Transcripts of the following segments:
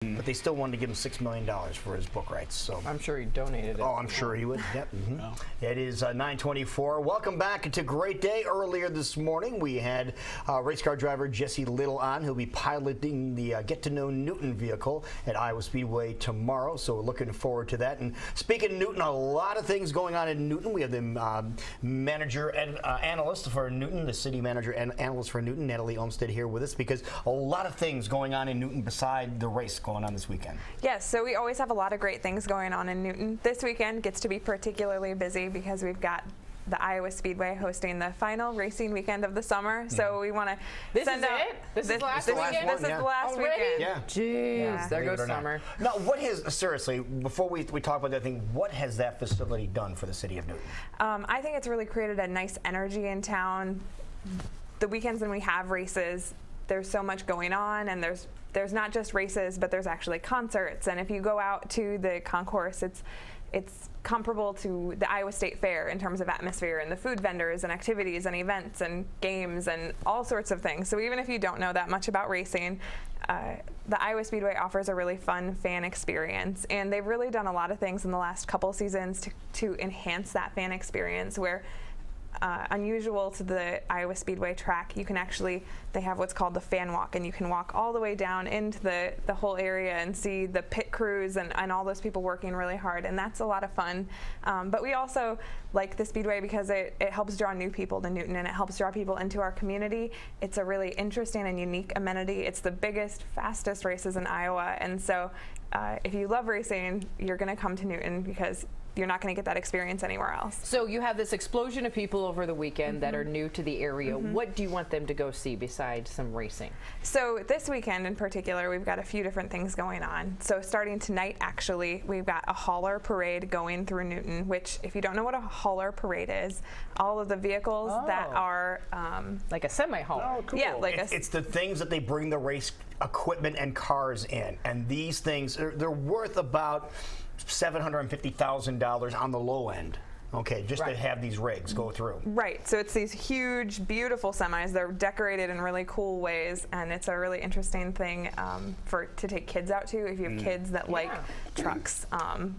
But they still wanted to give him $6 million for his book rights. So I'm sure he donated it. Oh, I'm sure he would. Yep. It is 9:24. Welcome back to Great Day. Earlier this morning, we had race car driver Jesse Little on. He'll be piloting the Get to Know Newton vehicle at Iowa Speedway tomorrow. So we're looking forward to that. And speaking of Newton, a lot of things going on in Newton. We have the manager and analyst for Newton, the city manager and analyst for Newton, Natalie Olmstead, here with us because a lot of things going on in Newton beside the race going on this weekend. Yes, so we always have a lot of great things going on in Newton. This weekend gets to be particularly busy because we've got the Iowa Speedway hosting the final racing weekend of the summer. So we want to send out. This is the last weekend? This is the last weekend. Yeah. Jeez, there goes summer. Now, what has, seriously, before we talk about that thing, what has that facility done for the city of Newton? I think it's really created a nice energy in town. The weekends when we have races, there's so much going on, and there's not just races, but there's actually concerts. And if you go out to the concourse, it's comparable to the Iowa State Fair in terms of atmosphere and the food vendors and activities and events and games and all sorts of things. So even if you don't know that much about racing, the Iowa Speedway offers a really fun fan experience. And they've really done a lot of things in the last couple seasons to enhance that fan experience where unusual to the Iowa Speedway track, they have what's called the fan walk, and you can walk all the way down into the whole area and see the pit crews and all those people working really hard, and that's a lot of fun. But we also like the Speedway because it helps draw new people to Newton, and it helps draw people into our community. It's a really interesting and unique amenity. It's the biggest, fastest races in Iowa, and so if you love racing, you're going to come to Newton because you're not going to get that experience anywhere else. So you have this explosion of people over the weekend that are new to the area. What do you want them to go see besides some racing? So this weekend in particular, we've got a few different things going on. So starting tonight, actually, we've got a hauler parade going through Newton, which if you don't know what a hauler parade is, all of the vehicles that are... like a semi-hauler. Oh, cool. Yeah, like it's the things that they bring the race equipment and cars in. And these things, they're worth about $750,000 on the low end. Okay, just to have these rigs go through. Right, so it's these huge, beautiful semis. They're decorated in really cool ways, and it's a really interesting thing to take kids out to if you have kids that like trucks.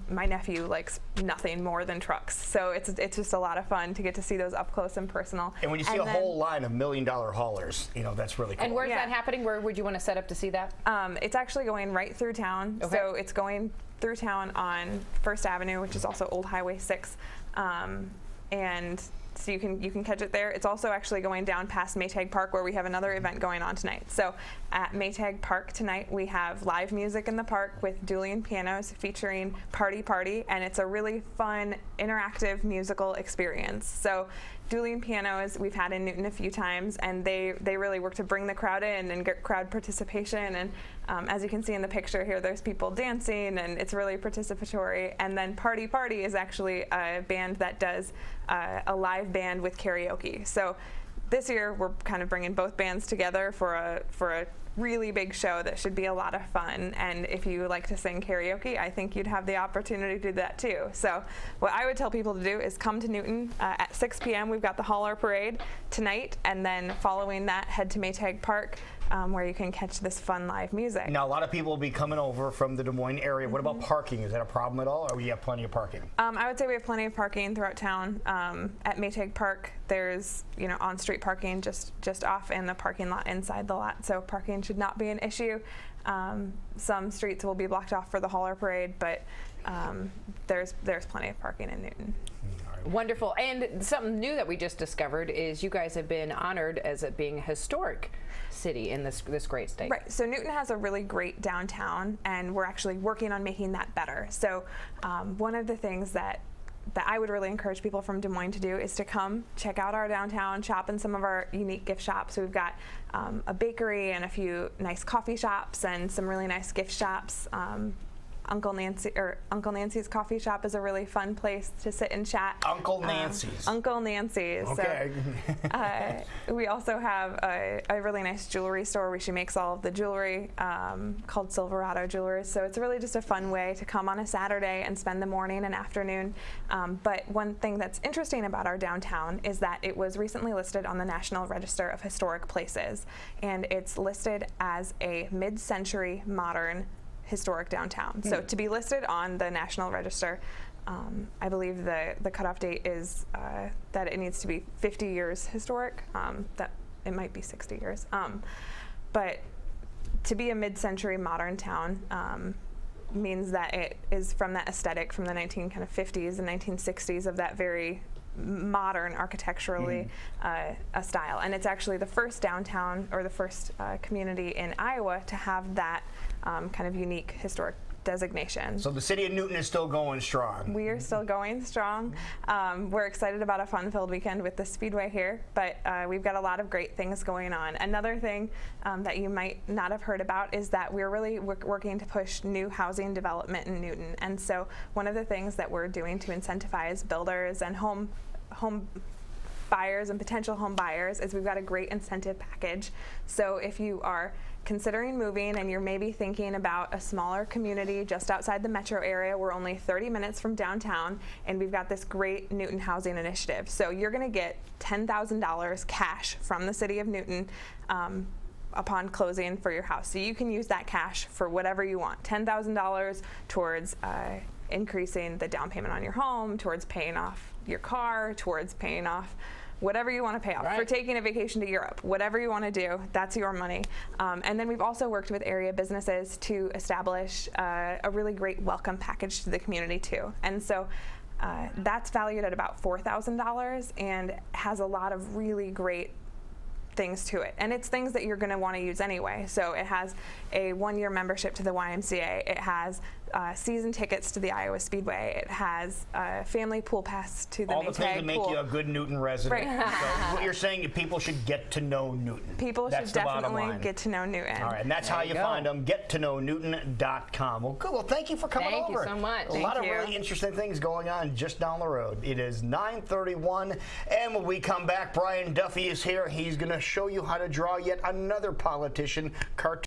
My nephew likes nothing more than trucks, so it's just a lot of fun to get to see those up close and personal. And when you see a whole line of $1 million haulers, that's really cool. And where's that happening? Where would you want to set up to see that? It's actually going right through town, so it's going through town on First Avenue, which is also Old Highway 6. And so you can catch it there. It's also actually going down past Maytag Park where we have another event going on tonight. So at Maytag Park tonight we have live music in the park with dueling pianos featuring Party Party, and it's a really fun interactive musical experience. So dueling pianos we've had in Newton a few times, and they really work to bring the crowd in and get crowd participation. And as you can see in the picture here, there's people dancing, and it's really participatory. And then Party Party is actually a band that does a live band with karaoke. So this year we're kind of bringing both bands together for a really big show that should be a lot of fun. And if you like to sing karaoke, I think you'd have the opportunity to do that too. So what I would tell people to do is come to Newton at 6 p.m. We've got the hauler parade tonight, and then following that head to Maytag Park where you can catch this fun live music. Now, a lot of people will be coming over from the Des Moines area. What about parking? Is that a problem at all, or we have plenty of parking? I would say we have plenty of parking throughout town. At Maytag Park, there's on-street parking just off in the parking lot inside the lot, so parking should not be an issue. Some streets will be blocked off for the hauler parade, but there's plenty of parking in Newton. Wonderful. And something new that we just discovered is you guys have been honored as it being a historic city in this great state. Right. So Newton has a really great downtown, and we're actually working on making that better. So one of the things that I would really encourage people from Des Moines to do is to come check out our downtown, shop in some of our unique gift shops. We've got a bakery and a few nice coffee shops and some really nice gift shops. Uncle Nancy's coffee shop is a really fun place to sit and chat. Uncle Nancy's. Uncle Nancy's. Okay. So, we also have a really nice jewelry store where she makes all of the jewelry called Silverado Jewelers. So it's really just a fun way to come on a Saturday and spend the morning and afternoon. But one thing that's interesting about our downtown is that it was recently listed on the National Register of Historic Places, and it's listed as a mid-century modern historic downtown. So to be listed on the National Register, I believe the cutoff date is that it needs to be 50 years historic. That it might be 60 years. But to be a mid-century modern town means that it is from that aesthetic from the 1950s and 1960s of that very modern architecturally a style. And it's actually the first downtown or the first community in Iowa to have that kind of unique historic designation. So the city of Newton is still going strong. We are still going strong. We're excited about a fun-filled weekend with the Speedway here, but we've got a lot of great things going on. Another thing that you might not have heard about is that we're really working to push new housing development in Newton. And so one of the things that we're doing to incentivize builders and home buyers and potential home buyers is we've got a great incentive package. So if you are considering moving and you're maybe thinking about a smaller community just outside the metro area, we're only 30 minutes from downtown, and we've got this great Newton housing initiative. So you're going to get $10,000 cash from the city of Newton upon closing for your house. So you can use that cash for whatever you want. $10,000 towards increasing the down payment on your home, towards paying off your car, towards paying off whatever you want to pay off, for taking a vacation to Europe, whatever you want to do, that's your money. And then we've also worked with area businesses to establish a really great welcome package to the community too. And so that's valued at about $4,000 and has a lot of really great things to it. And it's things that you're going to want to use anyway. So it has a 1-year membership to the YMCA. It has season tickets to the Iowa Speedway. It has a family pool pass to the all the things that make you a good Newton resident. Right. So what you're saying is people should get to know Newton. People that's should definitely get to know Newton. All right, and that's how you find them. GetToKnowNewton.com. Well, good. Well, thank you for coming over. Thank you so much. A lot of really interesting things going on just down the road. It is 9:31, and when we come back, Brian Duffy is here. He's going to show you how to draw yet another politician cartoon.